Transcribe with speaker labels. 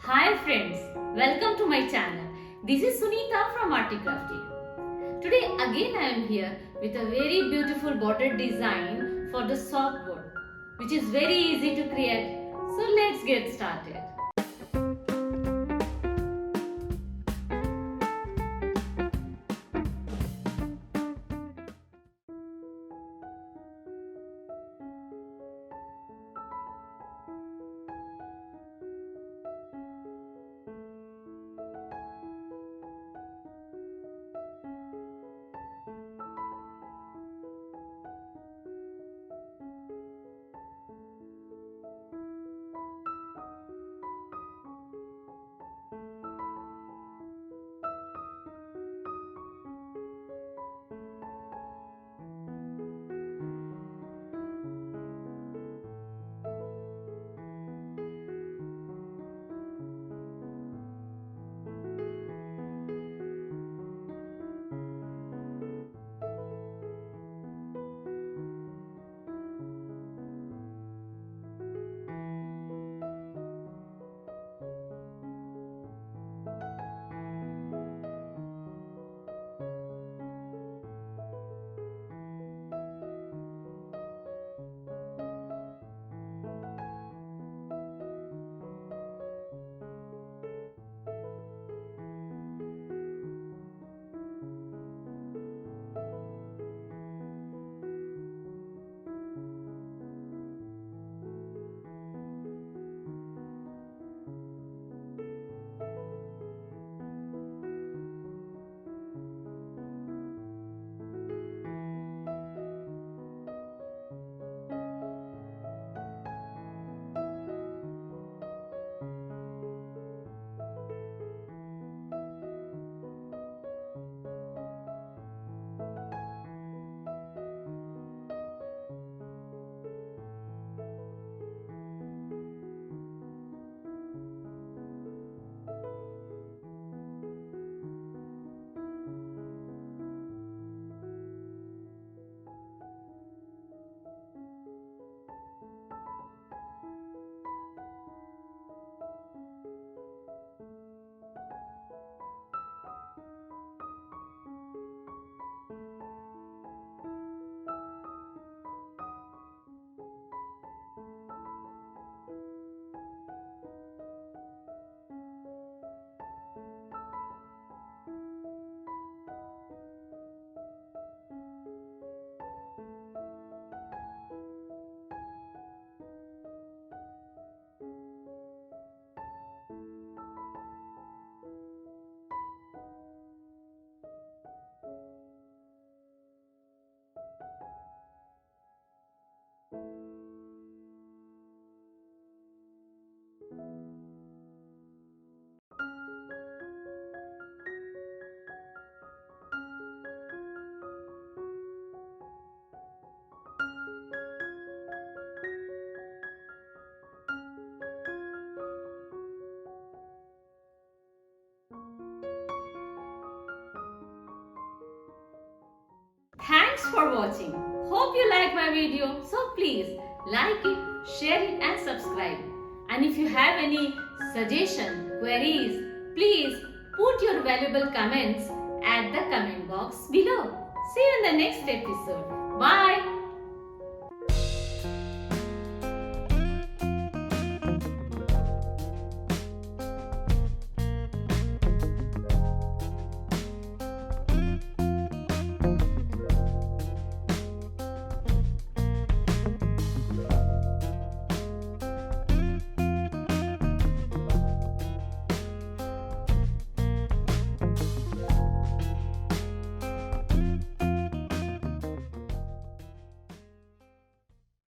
Speaker 1: Hi friends, welcome to my channel. This is Sunita from ARTY KRAFTY. Today again I am here with a very beautiful border design for the softboard, which is very easy to create. So let's get started. Thanks for watching. Hope you like my video. So please like it, share it and subscribe. And if you have any suggestion, queries, please put your valuable comments at the comment box below. See you in the next episode. Bye.